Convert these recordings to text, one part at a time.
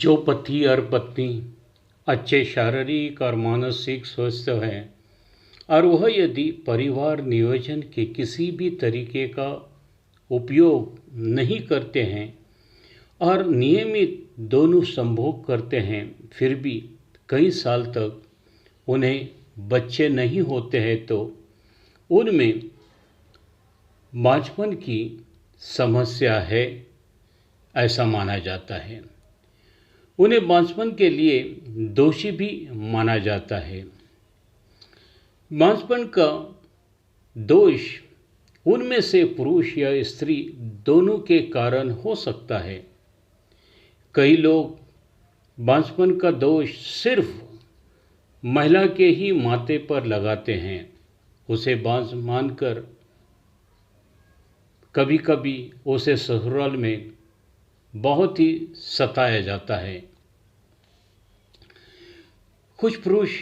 जो पति और पत्नी अच्छे शारीरिक और मानसिक स्वस्थ हैं और वह यदि परिवार नियोजन के किसी भी तरीके का उपयोग नहीं करते हैं और नियमित दोनों संभोग करते हैं, फिर भी कई साल तक उन्हें बच्चे नहीं होते हैं, तो उनमें बांझपन की समस्या है, ऐसा माना जाता है। उन्हें बांझपन के लिए दोषी भी माना जाता है। बांझपन का दोष उनमें से पुरुष या स्त्री दोनों के कारण हो सकता है। कई लोग बांझपन का दोष सिर्फ महिला के ही माथे पर लगाते हैं, उसे बांझ मानकर कभी कभी उसे ससुराल में बहुत ही सताया जाता है। कुछ पुरुष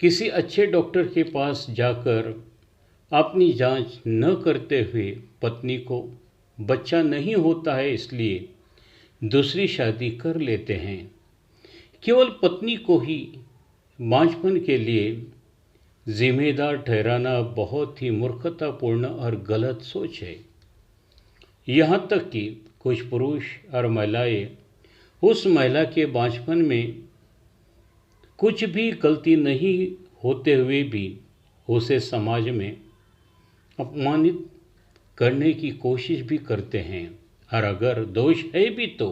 किसी अच्छे डॉक्टर के पास जाकर अपनी जांच न करते हुए पत्नी को बच्चा नहीं होता है इसलिए दूसरी शादी कर लेते हैं। केवल पत्नी को ही बांझपन के लिए जिम्मेदार ठहराना बहुत ही मूर्खतापूर्ण और गलत सोच है। यहाँ तक कि कुछ पुरुष और महिलाएं उस महिला के बांझपन में कुछ भी गलती नहीं होते हुए भी उसे समाज में अपमानित करने की कोशिश भी करते हैं, और अगर दोष है भी तो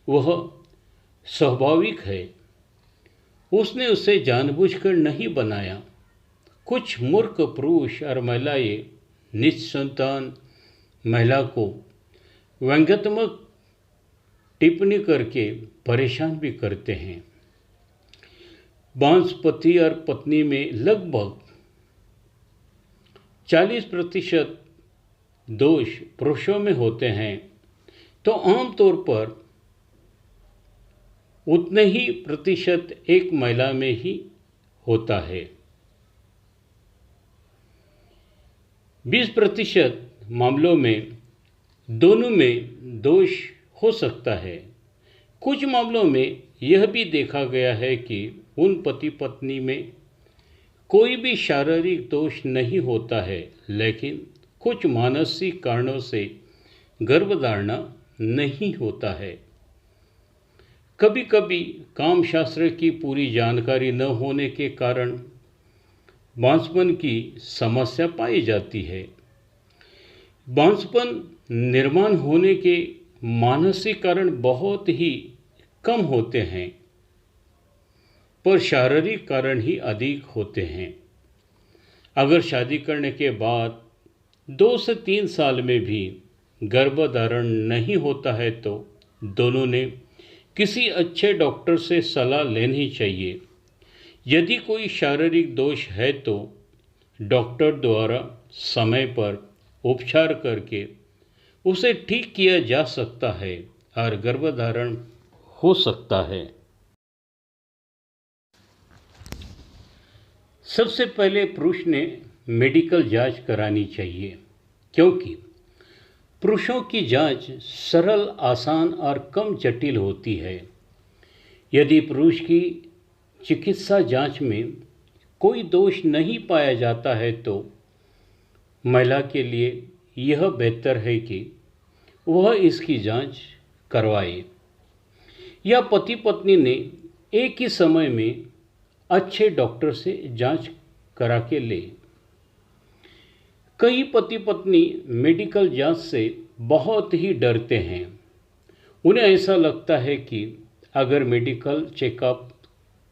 वह स्वाभाविक है, उसने उसे जानबूझकर नहीं बनाया। कुछ मूर्ख पुरुष और महिलाएं निस्संतान महिला को व्यंग्यात्मक टिप्पणी करके परेशान भी करते हैं। बांझ पति और पत्नी में लगभग 40% दोष पुरुषों में होते हैं, तो आमतौर पर उतने ही प्रतिशत एक महिला में ही होता है। 20% मामलों में दोनों में दोष हो सकता है। कुछ मामलों में यह भी देखा गया है कि उन पति पत्नी में कोई भी शारीरिक दोष नहीं होता है, लेकिन कुछ मानसिक कारणों से गर्भधारणा नहीं होता है। कभी कभी कामशास्त्र की पूरी जानकारी न होने के कारण बांझपन की समस्या पाई जाती है। बांझपन निर्माण होने के मानसिक कारण बहुत ही कम होते हैं, पर शारीरिक कारण ही अधिक होते हैं। अगर शादी करने के बाद 2 से 3 साल में भी गर्भधारण नहीं होता है, तो दोनों ने किसी अच्छे डॉक्टर से सलाह लेनी चाहिए। यदि कोई शारीरिक दोष है तो डॉक्टर द्वारा समय पर उपचार करके उसे ठीक किया जा सकता है और गर्भधारण हो सकता है। सबसे पहले पुरुष ने मेडिकल जांच करानी चाहिए, क्योंकि पुरुषों की जांच सरल, आसान और कम जटिल होती है। यदि पुरुष की चिकित्सा जांच में कोई दोष नहीं पाया जाता है, तो महिला के लिए यह बेहतर है कि वह इसकी जांच करवाए, या पति पत्नी ने एक ही समय में अच्छे डॉक्टर से जांच करा के ले। कई पति पत्नी मेडिकल जांच से बहुत ही डरते हैं। उन्हें ऐसा लगता है कि अगर मेडिकल चेकअप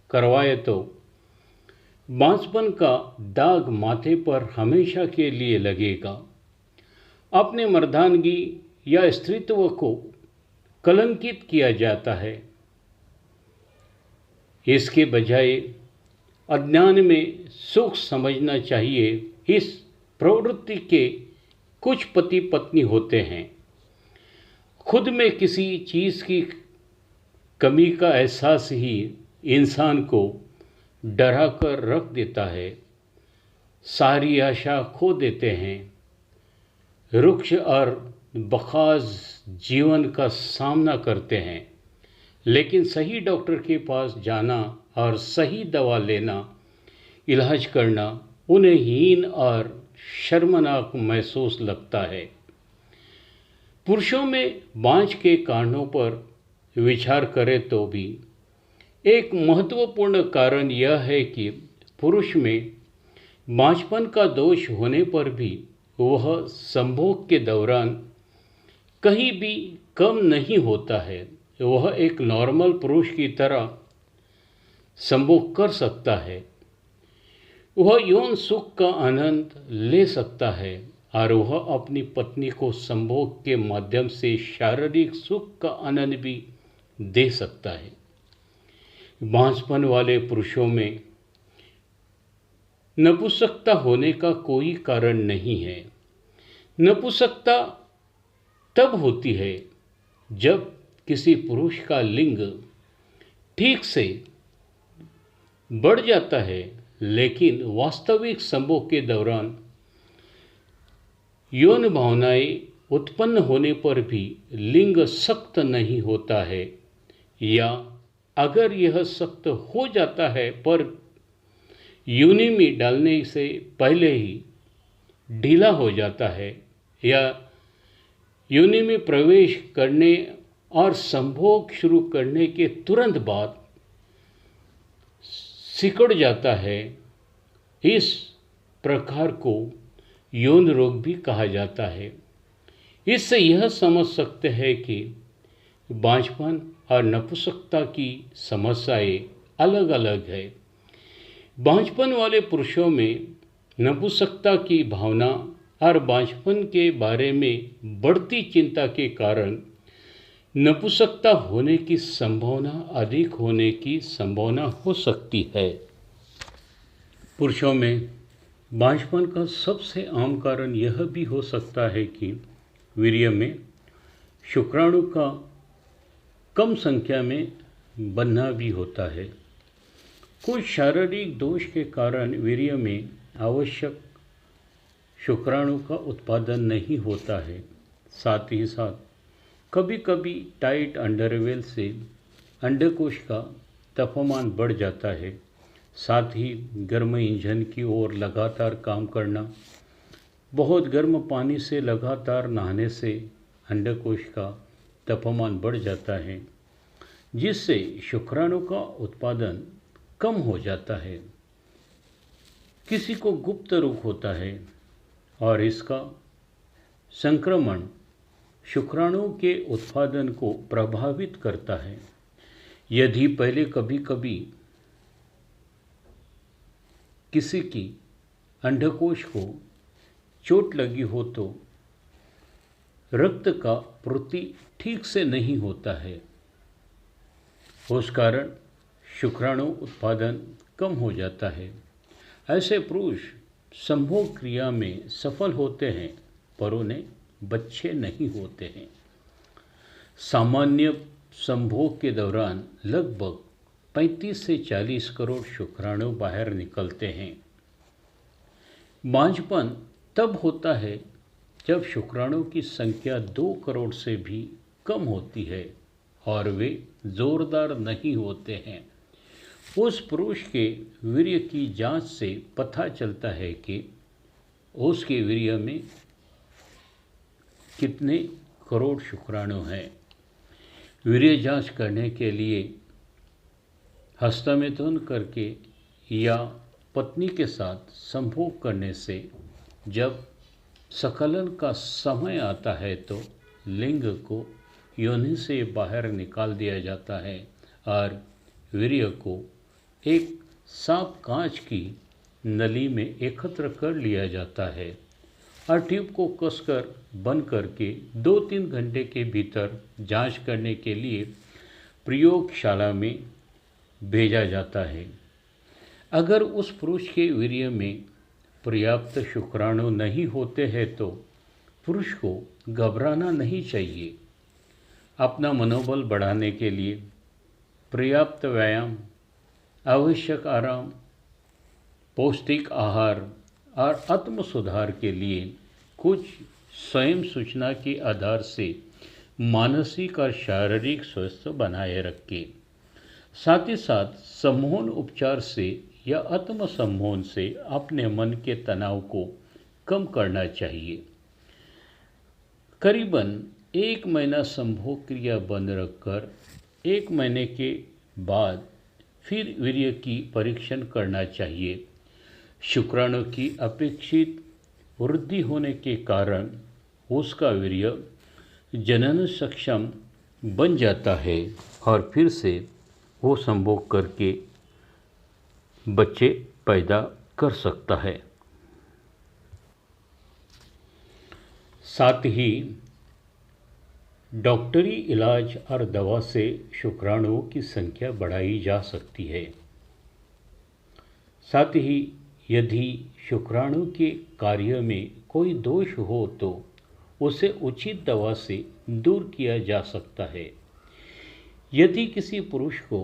करवाए तो बांझपन का दाग माथे पर हमेशा के लिए लगेगा। अपने मर्दानगी या स्त्रीत्व को कलंकित किया जाता है। इसके बजाय अज्ञान में सुख समझना चाहिए। इस प्रवृत्ति के कुछ पति पत्नी होते हैं, खुद में किसी चीज़ की कमी का एहसास ही इंसान को डरा कर रख देता है। सारी आशा खो देते हैं। रुक्ष और बखास जीवन का सामना करते हैं, लेकिन सही डॉक्टर के पास जाना और सही दवा लेना, इलाज करना उन्हें हीन और शर्मनाक महसूस लगता है। पुरुषों में बांझ के कारणों पर विचार करें तो भी एक महत्वपूर्ण कारण यह है कि पुरुष में बांझपन का दोष होने पर भी वह संभोग के दौरान कहीं भी कम नहीं होता है। वह एक नॉर्मल पुरुष की तरह संभोग कर सकता है, वह यौन सुख का आनंद ले सकता है और वह अपनी पत्नी को संभोग के माध्यम से शारीरिक सुख का आनंद भी दे सकता है। बांझपन वाले पुरुषों में नपुंसकता होने का कोई कारण नहीं है। नपुंसकता तब होती है जब किसी पुरुष का लिंग ठीक से बढ़ जाता है, लेकिन वास्तविक संभोग के दौरान यौन भावनाएं उत्पन्न होने पर भी लिंग सख्त नहीं होता है, या अगर यह सख्त हो जाता है पर योनि में डालने से पहले ही ढीला हो जाता है, या योनि में प्रवेश करने और संभोग शुरू करने के तुरंत बाद सिकुड़ जाता है, इस प्रकार को यौन रोग भी कहा जाता है। इससे यह समझ सकते हैं कि बांझपन और नपुंसकता की समस्याएं अलग अलग है। बांझपन वाले पुरुषों में नपुंसकता की भावना और बांझपन के बारे में बढ़ती चिंता के कारण नपुंसकता होने की संभावना अधिक होने की संभावना हो सकती है। पुरुषों में बांझपन का सबसे आम कारण यह भी हो सकता है कि वीर्य में शुक्राणु का कम संख्या में बनना भी होता है। कुछ शारीरिक दोष के कारण वीर्य में आवश्यक शुक्राणु का उत्पादन नहीं होता है। साथ ही साथ कभी कभी टाइट अंडरवेल से अंडकोश का तापमान बढ़ जाता है। साथ ही गर्म इंजन की ओर लगातार काम करना, बहुत गर्म पानी से लगातार नहाने से अंडकोश का तापमान बढ़ जाता है, जिससे शुक्राणु का उत्पादन कम हो जाता है। किसी को गुप्त रोग होता है और इसका संक्रमण शुक्राणु के उत्पादन को प्रभावित करता है। यदि पहले कभी कभी किसी की अंडकोश को चोट लगी हो तो रक्त का पूर्ति ठीक से नहीं होता है, उस कारण शुक्राणु उत्पादन कम हो जाता है। ऐसे पुरुष संभोग क्रिया में सफल होते हैं पर उन्हें बच्चे नहीं होते हैं। सामान्य संभोग के दौरान लगभग 35 से 40 करोड़ शुक्राणु बाहर निकलते हैं। बांझपन तब होता है जब शुक्राणु की संख्या 2 करोड़ से भी कम होती है और वे जोरदार नहीं होते हैं। उस पुरुष के वीर्य की जांच से पता चलता है कि उसके वीर्य में कितने करोड़ शुक्राणु हैं। वीर्य जांच करने के लिए हस्तमैथुन करके या पत्नी के साथ संभोग करने से जब स्खलन का समय आता है तो लिंग को योनि से बाहर निकाल दिया जाता है और वीर्य को एक साफ कांच की नली में एकत्र कर लिया जाता है और ट्यूब को कसकर बंद करके 2-3 घंटे के भीतर जांच करने के लिए प्रयोगशाला में भेजा जाता है। अगर उस पुरुष के वीर्य में पर्याप्त शुक्राणु नहीं होते हैं तो पुरुष को घबराना नहीं चाहिए। अपना मनोबल बढ़ाने के लिए पर्याप्त व्यायाम, आवश्यक आराम, पौष्टिक आहार और आत्म सुधार के लिए कुछ स्वयं सूचना के आधार से मानसिक और शारीरिक स्वास्थ्य बनाए रखें। साथ ही साथ सम्मोहन उपचार से या आत्म सम्मोहन से अपने मन के तनाव को कम करना चाहिए। करीबन 1 महीना संभोग क्रिया बंद रखकर 1 महीने के बाद फिर वीर्य की परीक्षण करना चाहिए। शुक्राणु की अपेक्षित वृद्धि होने के कारण उसका वीर्य जनन सक्षम बन जाता है और फिर से वो संभोग करके बच्चे पैदा कर सकता है। साथ ही डॉक्टरी इलाज और दवा से शुक्राणुओं की संख्या बढ़ाई जा सकती है। साथ ही यदि शुक्राणु के कार्य में कोई दोष हो तो उसे उचित दवा से दूर किया जा सकता है। यदि किसी पुरुष को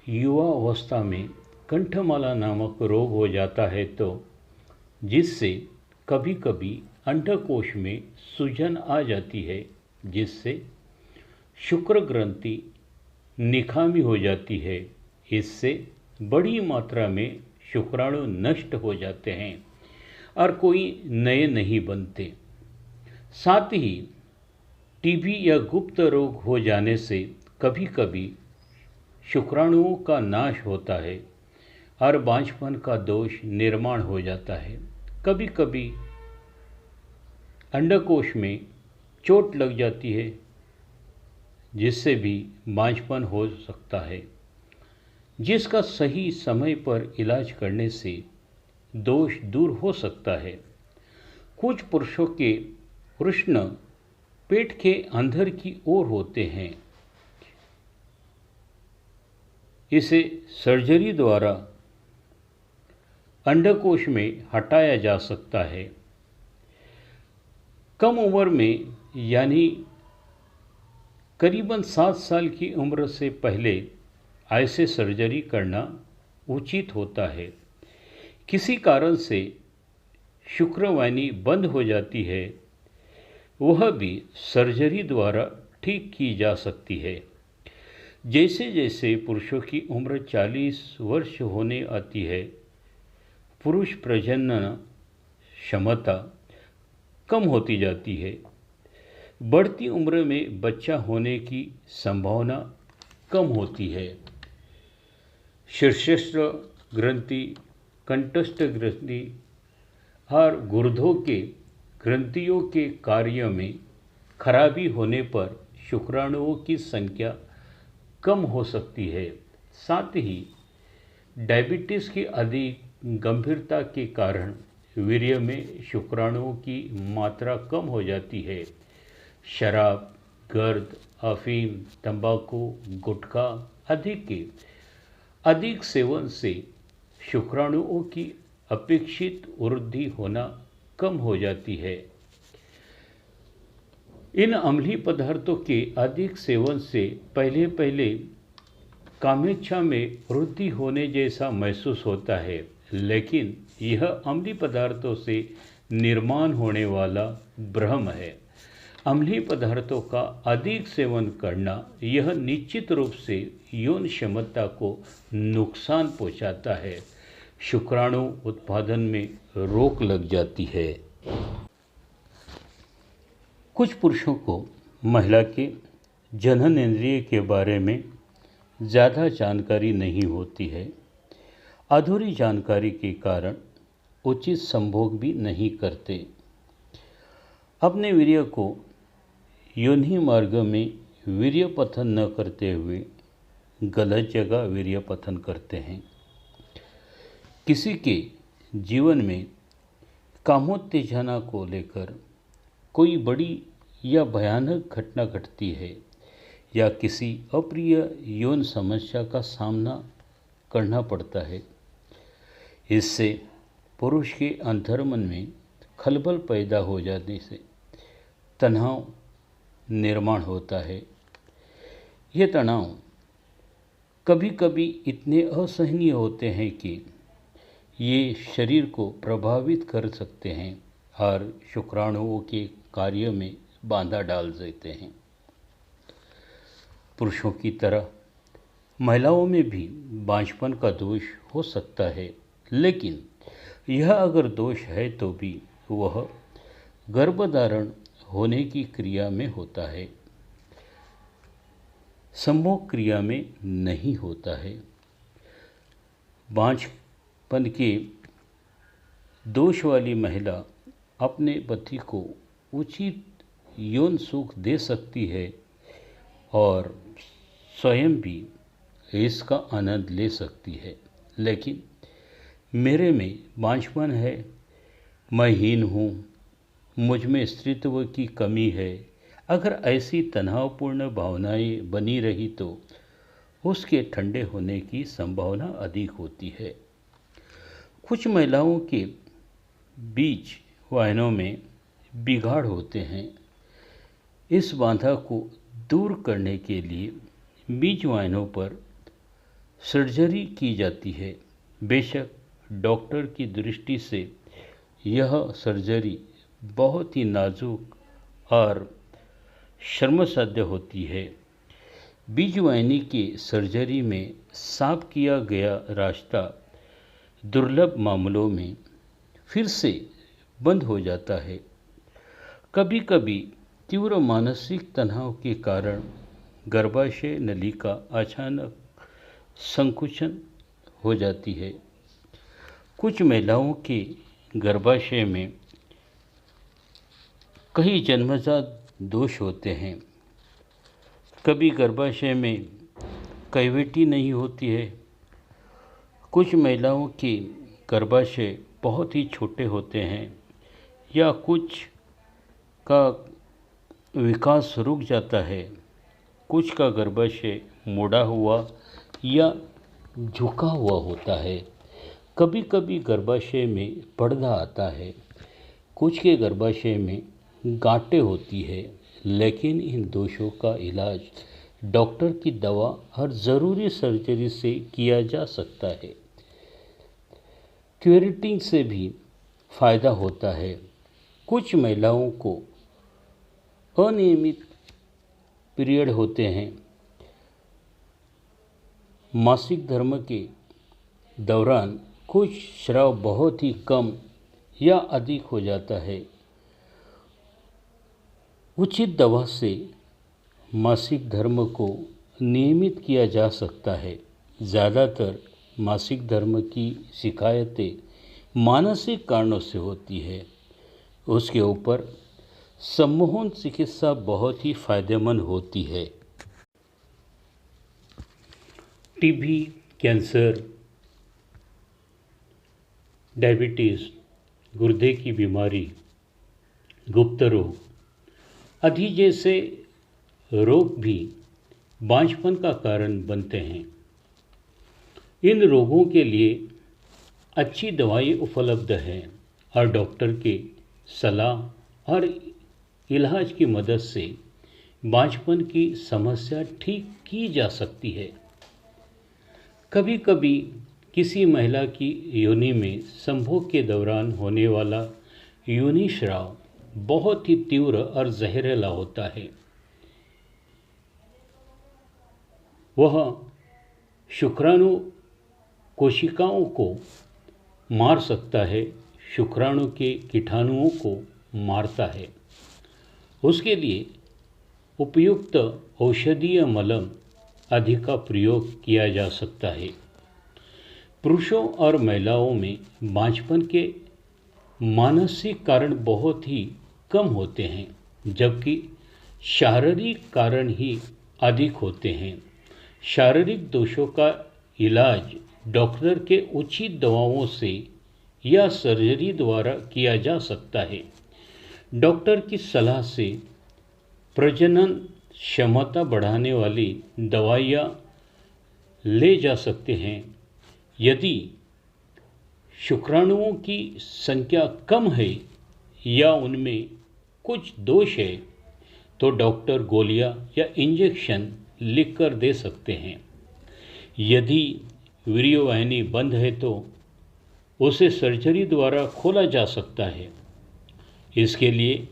युवा अवस्था में कंठमाला नामक रोग हो जाता है तो जिससे कभी कभी अंडकोश में सूजन आ जाती है, जिससे शुक्र ग्रंथि निकामी हो जाती है। इससे बड़ी मात्रा में शुक्राणु नष्ट हो जाते हैं और कोई नए नहीं बनते। साथ ही टीबी या गुप्त रोग हो जाने से कभी कभी शुक्राणुओं का नाश होता है और बांझपन का दोष निर्माण हो जाता है। कभी कभी अंडकोश में चोट लग जाती है, जिससे भी बांझपन हो सकता है, जिसका सही समय पर इलाज करने से दोष दूर हो सकता है। कुछ पुरुषों के प्रश्न पेट के अंदर की ओर होते हैं। इसे सर्जरी द्वारा अंडकोश में हटाया जा सकता है। कम उम्र में यानी करीबन 7 साल की उम्र से पहले ऐसे सर्जरी करना उचित होता है। किसी कारण से शुक्रवाहिनी बंद हो जाती है, वह भी सर्जरी द्वारा ठीक की जा सकती है। जैसे जैसे पुरुषों की उम्र 40 वर्ष होने आती है, पुरुष प्रजनन क्षमता कम होती जाती है। बढ़ती उम्र में बच्चा होने की संभावना कम होती है। शीर्षस्त्र ग्रंथि, कंठस्थ ग्रंथि और गुर्दों के ग्रंथियों के कार्य में खराबी होने पर शुक्राणुओं की संख्या कम हो सकती है। साथ ही डायबिटीज़ की अधिक गंभीरता के कारण वीर्य में शुक्राणुओं की मात्रा कम हो जाती है। शराब, गर्द, अफीम, तंबाकू, गुटखा अधिक सेवन से शुक्राणुओं की अपेक्षित वृद्धि होना कम हो जाती है। इन अम्लीय पदार्थों के अधिक सेवन से पहले कामेच्छा में वृद्धि होने जैसा महसूस होता है, लेकिन यह अम्लीय पदार्थों से निर्माण होने वाला भ्रम है। अम्लीय पदार्थों का अधिक सेवन करना यह निश्चित रूप से यौन क्षमता को नुकसान पहुंचाता है। शुक्राणु उत्पादन में रोक लग जाती है। कुछ पुरुषों को महिला के जननेंद्रिय के बारे में ज़्यादा जानकारी नहीं होती है। अधूरी जानकारी के कारण उचित संभोग भी नहीं करते। अपने वीर्य को योनि मार्ग में वीर्य पतन न करते हुए गलत जगह वीर्य पतन करते हैं। किसी के जीवन में कामोत्तेजना को लेकर कोई बड़ी या भयानक घटना घटती है या किसी अप्रिय यौन समस्या का सामना करना पड़ता है, इससे पुरुष के अंतर्मन में खलबल पैदा हो जाने से तनाव निर्माण होता है। ये तनाव कभी कभी इतने असहनीय होते हैं कि ये शरीर को प्रभावित कर सकते हैं और शुक्राणुओं के कार्य में बाधा डाल देते हैं। पुरुषों की तरह महिलाओं में भी बांझपन का दोष हो सकता है, लेकिन यह अगर दोष है तो भी वह गर्भधारण होने की क्रिया में होता है, संभोग क्रिया में नहीं होता है। बांझपन के दोष वाली महिला अपने पति को उचित यौन सुख दे सकती है और स्वयं भी इसका आनंद ले सकती है, लेकिन मेरे में बांझपन है, मैं हीन हूँ, मुझ में स्त्रीत्व की कमी है, अगर ऐसी तनावपूर्ण भावनाएं बनी रही तो उसके ठंडे होने की संभावना अधिक होती है। कुछ महिलाओं के बीच वाहिनियों में बिगाड़ होते हैं। इस बाधा को दूर करने के लिए बीज वाहिनियों पर सर्जरी की जाती है। बेशक डॉक्टर की दृष्टि से यह सर्जरी बहुत ही नाजुक और श्रमसाध्य होती है। बीज वाहिनी के सर्जरी में साफ किया गया रास्ता दुर्लभ मामलों में फिर से बंद हो जाता है। कभी कभी तीव्र मानसिक तनाव के कारण गर्भाशय नली का अचानक संकुचन हो जाती है। कुछ महिलाओं के गर्भाशय में कई जन्मजात दोष होते हैं। कभी गर्भाशय में कैविटी नहीं होती है। कुछ महिलाओं के गर्भाशय बहुत ही छोटे होते हैं या कुछ का विकास रुक जाता है। कुछ का गर्भाशय मुड़ा हुआ या झुका हुआ होता है। कभी कभी गर्भाशय में पर्दा आता है। कुछ के गर्भाशय में गांठें होती है, लेकिन इन दोषों का इलाज डॉक्टर की दवा और ज़रूरी सर्जरी से किया जा सकता है। क्यूरेटिंग से भी फ़ायदा होता है। कुछ महिलाओं को अनियमित पीरियड होते हैं। मासिक धर्म के दौरान कुछ स्राव बहुत ही कम या अधिक हो जाता है। उचित दवा से मासिक धर्म को नियमित किया जा सकता है। ज़्यादातर मासिक धर्म की शिकायतें मानसिक कारणों से होती है। उसके ऊपर सम्मोहन चिकित्सा बहुत ही फायदेमंद होती है। टीबी, कैंसर, डायबिटीज़, गुर्दे की बीमारी, गुप्त रोग आदि जैसे रोग भी बांझपन का कारण बनते हैं। इन रोगों के लिए अच्छी दवाई उपलब्ध है और डॉक्टर के सलाह और इलाज की मदद से बांझपन की समस्या ठीक की जा सकती है। कभी कभी किसी महिला की योनि में संभोग के दौरान होने वाला योनि स्राव बहुत ही तीव्र और जहरीला होता है। वह शुक्राणु कोशिकाओं को मार सकता है, शुक्राणु के कीटाणुओं को मारता है। उसके लिए उपयुक्त औषधीय मलम आदि का प्रयोग किया जा सकता है। पुरुषों और महिलाओं में बांझपन के मानसिक कारण बहुत ही कम होते हैं, जबकि शारीरिक कारण ही अधिक होते हैं। शारीरिक दोषों का इलाज डॉक्टर के उचित दवाओं से या सर्जरी द्वारा किया जा सकता है। डॉक्टर की सलाह से प्रजनन क्षमता बढ़ाने वाली दवाइयाँ ले जा सकते हैं। यदि शुक्राणुओं की संख्या कम है या उनमें कुछ दोष है तो डॉक्टर गोलियां या इंजेक्शन लिखकर दे सकते हैं। यदि वीर्यवाहिनी बंद है तो उसे सर्जरी द्वारा खोला जा सकता है। इसके लिए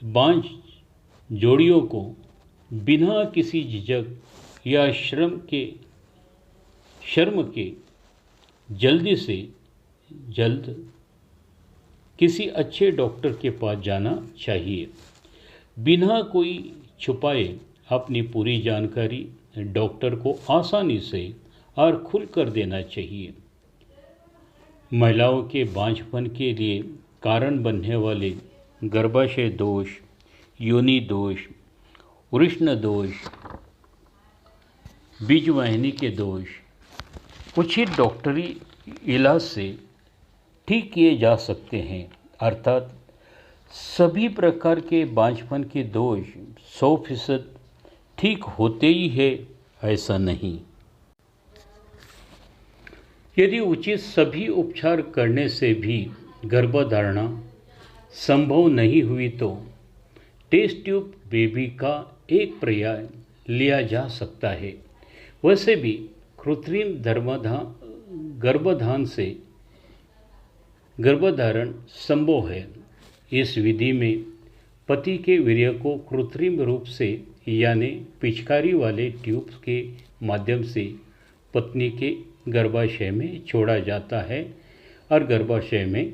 बांझ जोड़ियों को बिना किसी झिझक या शर्म के जल्दी से जल्द किसी अच्छे डॉक्टर के पास जाना चाहिए। बिना कोई छुपाए अपनी पूरी जानकारी डॉक्टर को आसानी से और खुलकर देना चाहिए। महिलाओं के बांझपन के लिए कारण बनने वाले गर्भाशय दोष, योनि दोष, वृषण दोष, बीजवाहिनी के दोष उचित डॉक्टरी इलाज से ठीक किए जा सकते हैं। अर्थात सभी प्रकार के बांझपन के दोष 100% ठीक होते ही है, ऐसा नहीं। यदि उचित सभी उपचार करने से भी गर्भधारणा संभव नहीं हुई तो टेस्ट ट्यूब बेबी का एक पर्याय लिया जा सकता है। वैसे भी कृत्रिम गर्भधान से गर्भधारण संभव है। इस विधि में पति के वीर्य को कृत्रिम रूप से यानी पिचकारी वाले ट्यूब के माध्यम से पत्नी के गर्भाशय में छोड़ा जाता है और गर्भाशय में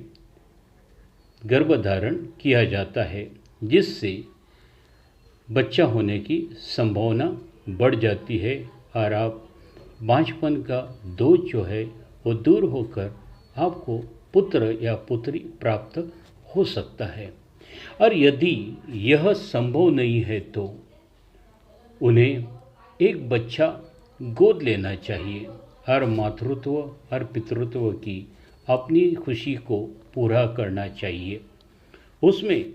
गर्भधारण किया जाता है, जिससे बच्चा होने की संभावना बढ़ जाती है और आप बांझपन का दोष जो है वो दूर होकर आपको पुत्र या पुत्री प्राप्त हो सकता है। और यदि यह संभव नहीं है तो उन्हें एक बच्चा गोद लेना चाहिए और मातृत्व और पितृत्व की अपनी खुशी को पूरा करना चाहिए। उसमें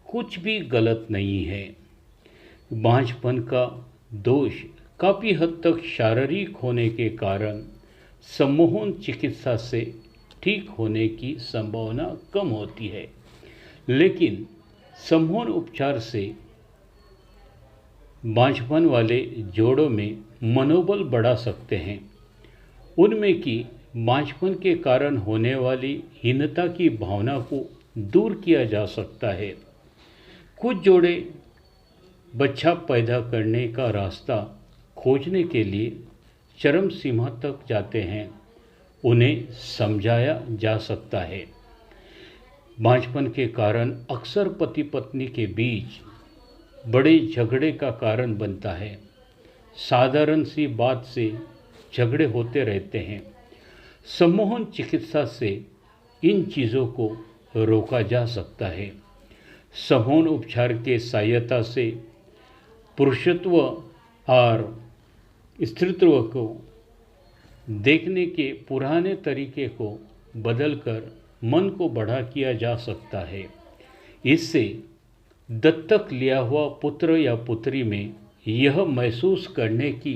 कुछ भी गलत नहीं है। बांझपन का दोष काफ़ी हद तक शारीरिक होने के कारण सम्मोहन चिकित्सा से ठीक होने की संभावना कम होती है, लेकिन सम्मोहन उपचार से बांझपन वाले जोड़ों में मनोबल बढ़ा सकते हैं। उनमें की बांझपन के कारण होने वाली हीनता की भावना को दूर किया जा सकता है। कुछ जोड़े बच्चा पैदा करने का रास्ता खोजने के लिए चरम सीमा तक जाते हैं। उन्हें समझाया जा सकता है। बांझपन के कारण अक्सर पति पत्नी के बीच बड़े झगड़े का कारण बनता है। साधारण सी बात से झगड़े होते रहते हैं। सम्मोहन चिकित्सा से इन चीज़ों को रोका जा सकता है। सम्मोहन उपचार के सहायता से पुरुषत्व और स्त्रीत्व को देखने के पुराने तरीके को बदलकर मन को बड़ा किया जा सकता है। इससे दत्तक लिया हुआ पुत्र या पुत्री में यह महसूस करने की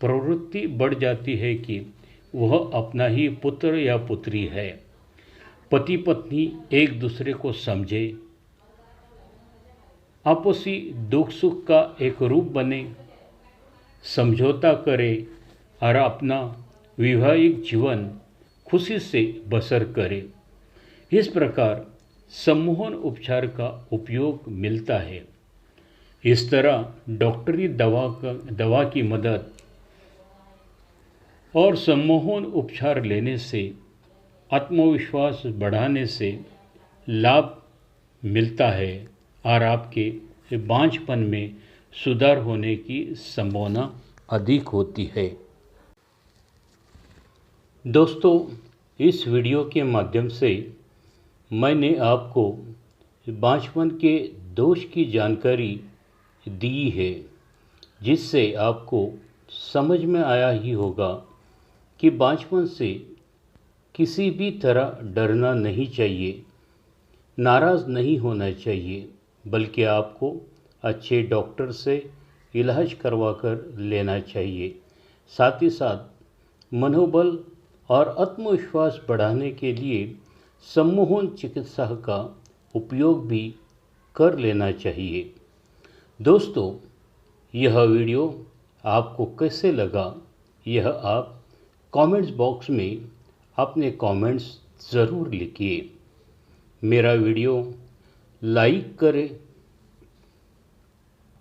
प्रवृत्ति बढ़ जाती है कि वह अपना ही पुत्र या पुत्री है। पति पत्नी एक दूसरे को समझे, आपसी दुख सुख का एक रूप बने, समझौता करे और अपना वैवाहिक जीवन खुशी से बसर करे। इस प्रकार सम्मोहन उपचार का उपयोग मिलता है। इस तरह डॉक्टरी दवा की मदद और सम्मोहन उपचार लेने से आत्मविश्वास बढ़ाने से लाभ मिलता है और आपके बांझपन में सुधार होने की संभावना अधिक होती है। दोस्तों, इस वीडियो के माध्यम से मैंने आपको बांझपन के दोष की जानकारी दी है, जिससे आपको समझ में आया ही होगा कि बांझपन से किसी भी तरह डरना नहीं चाहिए, नाराज़ नहीं होना चाहिए, बल्कि आपको अच्छे डॉक्टर से इलाज करवा कर लेना चाहिए। साथ ही साथ मनोबल और आत्मविश्वास बढ़ाने के लिए सम्मोहन चिकित्सा का उपयोग भी कर लेना चाहिए। दोस्तों, यह वीडियो आपको कैसे लगा, यह आप कमेंट्स बॉक्स में अपने कमेंट्स ज़रूर लिखिए। मेरा वीडियो लाइक करें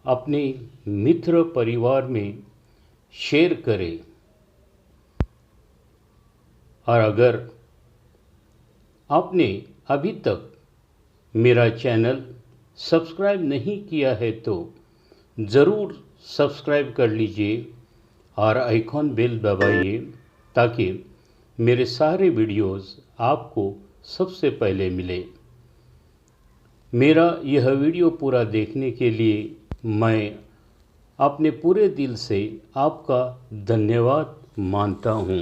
अपने मित्र परिवार में शेयर करें। और अगर आपने अभी तक मेरा चैनल सब्सक्राइब नहीं किया है तो ज़रूर सब्सक्राइब कर लीजिए और आइकॉन बेल दबाइए ताकि मेरे सारे वीडियोस आपको सबसे पहले मिले। मेरा यह वीडियो पूरा देखने के लिए मैं अपने पूरे दिल से आपका धन्यवाद मानता हूँ।